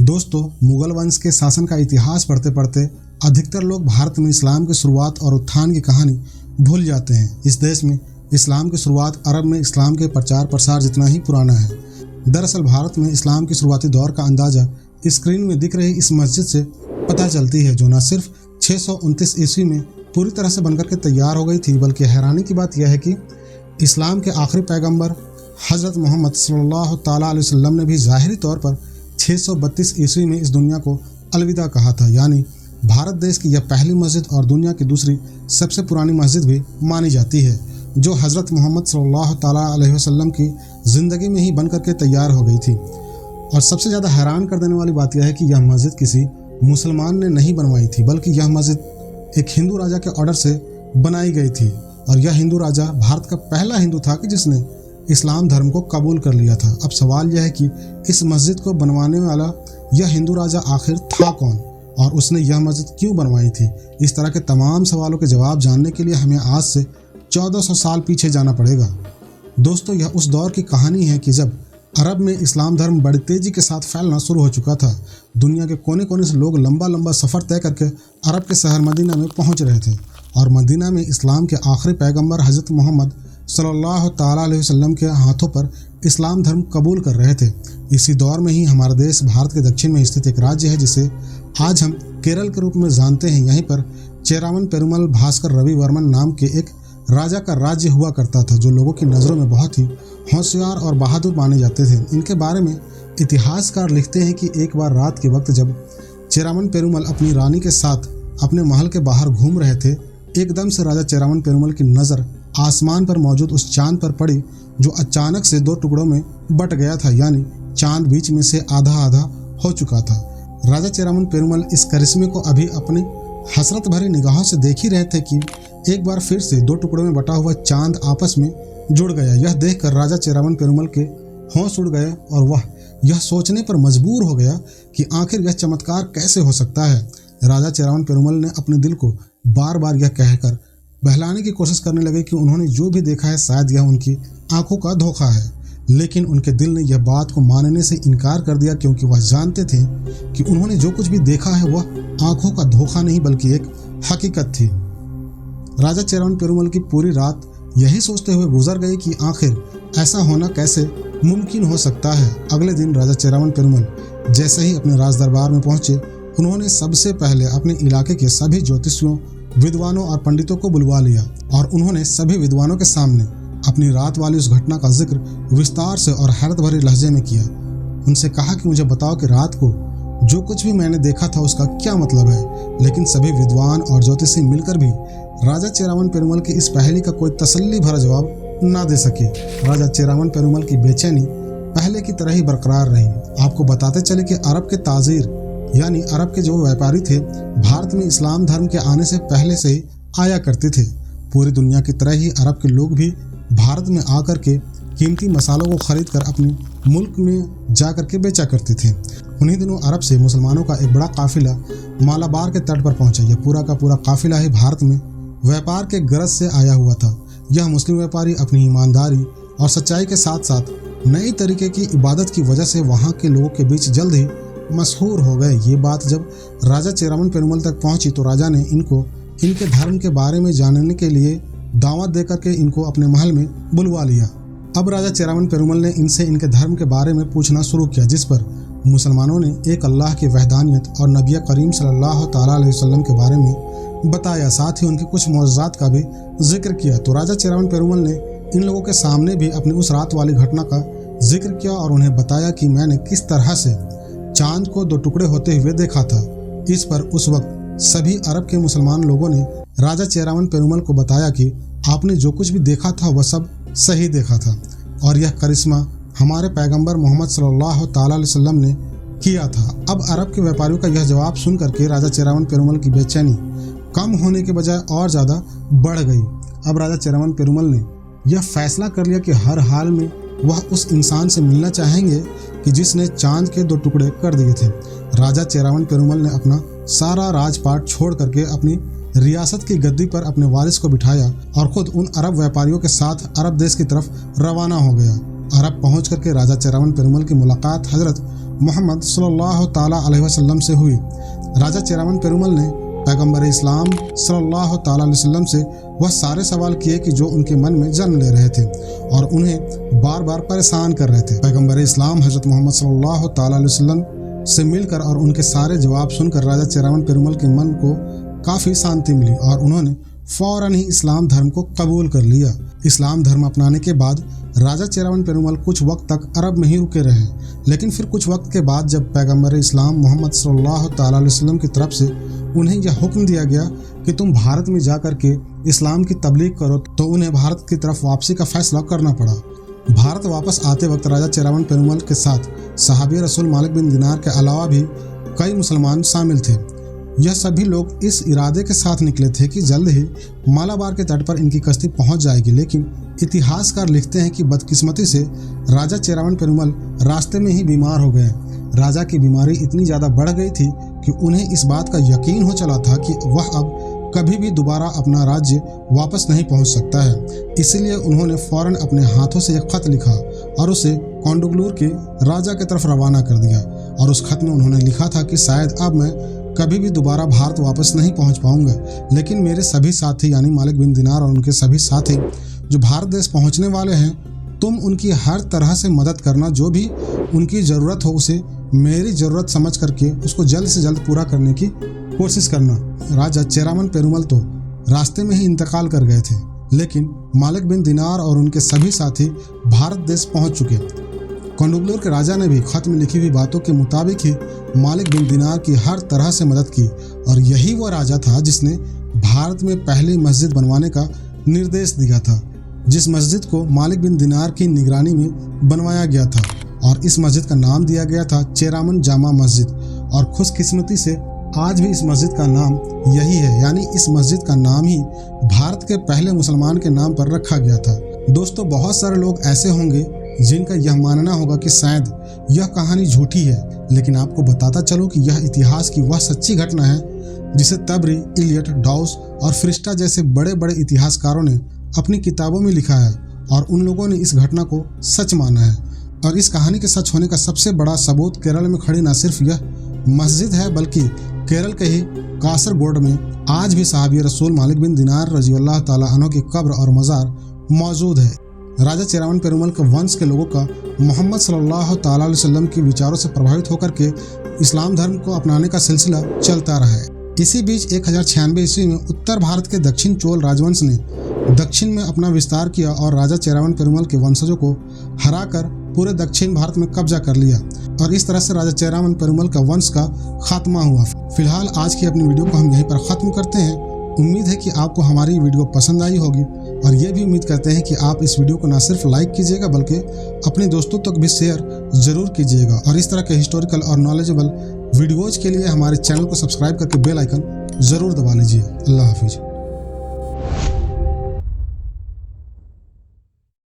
दोस्तों, मुगल वंश के शासन का इतिहास पढ़ते पढ़ते अधिकतर लोग भारत में इस्लाम की शुरुआत और उत्थान की कहानी भूल जाते हैं। इस देश में इस्लाम की शुरुआत अरब में इस्लाम के प्रचार प्रसार जितना ही पुराना है। दरअसल भारत में इस्लाम की शुरुआती दौर का अंदाजा स्क्रीन में दिख रही इस मस्जिद से पता चलती है, जो न सिर्फ 629 ईस्वी में पूरी तरह से बनकर के तैयार हो गई थी, बल्कि हैरानी की बात यह है कि इस्लाम के आखिरी पैगंबर हज़रत मोहम्मद सल्लल्लाहु ताला अलैहि वसल्लम ने भी ज़ाहिरी तौर पर 632 ईस्वी में इस दुनिया को अलविदा कहा था। यानी भारत देश की यह पहली मस्जिद और दुनिया की दूसरी सबसे पुरानी मस्जिद भी मानी जाती है, जो हज़रत मोहम्मद सल्लल्लाहु ताला अलैहि वसल्लम की ज़िंदगी में ही बनकर के तैयार हो गई थी। और सबसे ज़्यादा हैरान कर देने वाली बात यह है कि यह मस्जिद किसी मुसलमान ने नहीं बनवाई थी, बल्कि यह मस्जिद एक हिंदू राजा के ऑर्डर से बनाई गई थी। और यह हिंदू राजा भारत का पहला हिंदू था कि जिसने इस्लाम धर्म को कबूल कर लिया था। अब सवाल यह है कि इस मस्जिद को बनवाने वाला यह हिंदू राजा आखिर था कौन, और उसने यह मस्जिद क्यों बनवाई थी। इस तरह के तमाम सवालों के जवाब जानने के लिए हमें आज से 1400 साल पीछे जाना पड़ेगा। दोस्तों, यह उस दौर की कहानी है कि जब अरब में इस्लाम धर्म बड़ी तेज़ी के साथ फैलना शुरू हो चुका था। दुनिया के कोने कोने से लोग लंबा लंबा सफ़र तय करके अरब के शहर मदीना में पहुंच रहे थे, और मदीना में इस्लाम के आखिरी पैगंबर हज़रत मोहम्मद सल्लल्लाहु ताला अलैहि वसल्लम के हाथों पर इस्लाम धर्म कबूल कर रहे थे। इसी दौर में ही हमारा देश भारत के दक्षिण में स्थित एक राज्य है जिसे आज हम केरल के रूप में जानते हैं। यहीं पर चेरावन पेरुमल भास्कर रविवर्मन नाम के एक राजा का राज्य हुआ करता था, जो लोगों की नज़रों में बहुत ही होशियार और बहादुर माने जाते थे। इनके बारे में इतिहासकार लिखते हैं कि एक बार रात के वक्त जब चेरावन पेरुमल अपनी रानी के साथ अपने महल के बाहर घूम रहे थे, एकदम से राजा चेरावन पेरुमल की नज़र आसमान पर मौजूद उस चांद पर पड़ी, जो अचानक से 2 टुकड़ों में बट गया था। यानी चांद बीच में से आधा आधा हो चुका था। राजा चेरावन पेरुमल इस करिश्मे को अभी अपनी हसरत भरी निगाहों से देख ही रहे थे कि एक बार फिर से 2 टुकड़ों में बटा हुआ चांद आपस में जुड़ गया। यह देखकर राजा चेरावन पेरुमल के होश उड़ गए और वह यह सोचने पर मजबूर हो गया कि आखिर यह चमत्कार कैसे हो सकता है। राजा चेरावन पेरुमल ने अपने दिल को बार बार यह कहकर बहलाने की कोशिश करने लगे कि उन्होंने जो भी देखा है शायद यह उनकी आंखों का धोखा है। लेकिन उनके दिल ने यह बात को मानने से इनकार कर दिया, क्योंकि वह जानते थे कि उन्होंने जो कुछ भी देखा है वह आंखों का धोखा नहीं बल्कि एक हकीकत थी। राजा चेरावन पेरुमल की पूरी रात यही सोचते हुए गुजर गई कि आखिर ऐसा होना कैसे मुमकिन हो सकता है। अगले दिन राजा चेरावन पेरुमल जैसे ही अपने राज दरबार में पहुंचे, उन्होंने सबसे पहले अपने इलाके के सभी ज्योतिषियों, विद्वानों और पंडितों को बुलवा लिया, और उन्होंने सभी विद्वानों के सामने अपनी रात वाली उस घटना का जिक्र विस्तार से और हैरत भरे लहजे में किया। उनसे कहा कि मुझे बताओ कि रात को जो कुछ भी मैंने देखा था उसका क्या मतलब है। लेकिन सभी विद्वान और ज्योतिषी मिलकर भी राजा चेरावन पेरुमल की इस पहेली का कोई तसल्ली भरा जवाब ना दे सके। राजा चेरावन पेरुमल की बेचैनी पहले की तरह ही बरकरार रही। आपको बताते चले कि अरब के ताजीर यानी अरब के जो व्यापारी थे, भारत में इस्लाम धर्म के आने से पहले से ही आया करते थे। पूरी दुनिया की तरह ही अरब के लोग भी भारत में आकर के कीमती मसालों को खरीद कर अपने मुल्क में जा कर के बेचा करते थे। उन्हीं दिनों अरब से मुसलमानों का एक बड़ा काफिला मालाबार के तट पर पहुंचा। यह पूरा का पूरा काफिला ही भारत में व्यापार के गरज से आया हुआ था। यह मुस्लिम व्यापारी अपनी ईमानदारी और सच्चाई के साथ साथ नई तरीके की इबादत की वजह से वहाँ के लोगों के बीच जल्द ही मशहूर हो गए। ये बात जब राजा चेरावन पेरुमल तक पहुंची तो राजा ने इनको इनके धर्म के बारे में जानने के लिए दावत देकर के इनको अपने महल में बुलवा लिया। अब राजा चेरावन पेरुमल ने इनसे इनके धर्म के बारे में पूछना शुरू किया, जिस पर मुसलमानों ने एक अल्लाह की वहदानियत और नबी करीम सल्लल्लाहु ताला अलैहि वसल्लम के बारे में बताया। साथ ही उनके कुछ मौजज़ात का भी जिक्र किया। तो राजा चेरावन पेरुमल ने इन लोगों के सामने भी अपनी उस रात वाली घटना का जिक्र किया और उन्हें बताया कि मैंने किस तरह से चांद को 2 टुकड़े होते हुए देखा था। इस पर उस वक्त सभी अरब के मुसलमान लोगों ने राजा चेरावन पेरुमल को बताया कि आपने जो कुछ भी देखा था वह सब सही देखा था, और यह करिश्मा हमारे पैगंबर मोहम्मद सल्लल्लाहु ताला अलैहि वसल्लम ने किया था। अब अरब के व्यापारियों का यह जवाब सुन करके राजा चेरावन पेरुमल की बेचैनी कम होने के बजाय और ज़्यादा बढ़ गई। अब राजा चेरावन पेरुमल ने यह फैसला कर लिया कि हर हाल में वह उस इंसान से मिलना चाहेंगे कि जिसने चांद के 2 टुकड़े कर दिए थे। राजा चेरावन पेरुमल ने अपना सारा राजपाट छोड़ करके अपनी रियासत की गद्दी पर अपने वारिस को बिठाया और खुद उन अरब व्यापारियों के साथ अरब देश की तरफ रवाना हो गया। अरब पहुंच करके राजा चेरावन पेरुमल की मुलाकात हजरत मोहम्मद सल्लल्लाहु ताला अलैहि वसल्लम से हुई। राजा चेरामन पेरुमल ने पैगंबर इस्लाम सल्लल्लाहु ताला अलैहि वसल्लम से वह सारे सवाल किए कि जो उनके मन में जन्म ले रहे थे और उन्हें बार बार परेशान कर रहे थे। पैगंबर इस्लाम हजरत मोहम्मद सल्लल्लाहु ताला अलैहि वसल्लम से मिलकर और उनके सारे जवाब सुनकर राजा चेरामन पेरुमल के मन को काफ़ी शांति मिली और उन्होंने फौरन ही इस्लाम धर्म को कबूल कर लिया। इस्लाम धर्म अपनाने के बाद राजा चेरामन पेरुमल कुछ वक्त तक अरब में ही रुके रहे, लेकिन फिर कुछ वक्त के बाद जब पैगंबर इस्लाम मोहम्मद सल्लल्लाहु ताला अलैहि वसल्लम की तरफ से उन्हें यह हुक्म दिया गया कि तुम भारत में जाकर के इस्लाम की तबलीग करो, तो उन्हें भारत की तरफ वापसी का फैसला करना पड़ा। भारत वापस आते वक्त राजा चेरामन पेरुमल के साथ सहाबी रसूल मालिक बिन दिनार के अलावा भी कई मुसलमान शामिल थे। यह सभी लोग इस इरादे के साथ निकले थे कि जल्द ही मालाबार के तट पर इनकी कश्ती पहुंच जाएगी, लेकिन इतिहासकार लिखते हैं कि बदकिस्मती से राजा चेरामन पेरुमल रास्ते में ही बीमार हो गए। राजा की बीमारी इतनी ज़्यादा बढ़ गई थी कि उन्हें इस बात का यकीन हो चला था कि वह अब कभी भी दोबारा अपना राज्य वापस नहीं पहुंच सकता है। इसलिए उन्होंने फौरन अपने हाथों से एक खत लिखा और उसे कौंडुगलूर के राजा की तरफ रवाना कर दिया। और उस खत में उन्होंने लिखा था कि शायद अब मैं कभी भी दोबारा भारत वापस नहीं पहुंच पाऊंगा, लेकिन मेरे सभी साथी यानी मालिक बिन दिनार और उनके सभी साथी जो भारत देश पहुंचने वाले हैं, तुम उनकी हर तरह से मदद करना। जो भी उनकी ज़रूरत हो उसे मेरी ज़रूरत समझ करके उसको जल्द से जल्द पूरा करने की कोशिश करना। राजा चेरामन पेरुमल तो रास्ते में ही इंतकाल कर गए थे, लेकिन मालिक बिन दिनार और उनके सभी साथी भारत देश पहुंच चुके। कौंडुगलूर के राजा ने भी खत में लिखी हुई बातों के मुताबिक ही मालिक बिन दिनार की हर तरह से मदद की और यही वो राजा था जिसने भारत में पहली मस्जिद बनवाने का निर्देश दिया था, जिस मस्जिद को मालिक बिन दिनार की निगरानी में बनवाया गया था और इस मस्जिद का नाम दिया गया था चेरामन जामा मस्जिद। और खुशकिस्मती से आज भी इस मस्जिद का नाम यही है, यानी इस मस्जिद का नाम ही भारत के पहले मुसलमान के नाम पर रखा गया था। दोस्तों, बहुत सारे लोग ऐसे होंगे जिनका यह मानना होगा कि शायद यह कहानी झूठी है, लेकिन आपको बताता चलो कि यह इतिहास की वह सच्ची घटना है जिसे तबरी, इलियट, डाउस और फ्रिस्टा जैसे बड़े बड़े इतिहासकारों ने अपनी किताबों में लिखा है और उन लोगों ने इस घटना को सच माना है। और इस कहानी के सच होने का सबसे बड़ा सबूत केरल में खड़ी न सिर्फ यह मस्जिद है, बल्कि केरल के ही कासरगोड में आज भी सहाबी रसूल मालिक बिन दिनार रज़ियल्लाहु ताला अन्हु की कब्र और मज़ार मौजूद है। राजा चेरामन पेरुमल के वंश के लोगों का मोहम्मद सल्लल्लाहु ताला अलैहि वसल्लम के विचारों से प्रभावित होकर के इस्लाम धर्म को अपनाने का सिलसिला चलता रहा है। इसी बीच 1096 ईस्वी में उत्तर भारत के दक्षिण चोल राजवंश ने दक्षिण में अपना विस्तार किया और राजा चेरामन पेरुमल के वंशजों को हराकर पूरे दक्षिण भारत में कब्जा कर लिया और इस तरह से राजा चेरामन पेरुमल का वंश का खात्मा हुआ। फिलहाल आज की अपनी वीडियो को हम यहीं पर ख़त्म करते हैं। उम्मीद है कि आपको हमारी वीडियो पसंद आई होगी और ये भी उम्मीद करते हैं कि आप इस वीडियो को न सिर्फ लाइक कीजिएगा बल्कि अपने दोस्तों तक भी शेयर ज़रूर कीजिएगा। और इस तरह के हिस्टोरिकल और नॉलेजेबल वीडियोज़ के लिए हमारे चैनल को सब्सक्राइब करके बेल आइकन ज़रूर दबा लीजिए। अल्लाह हाफिज़।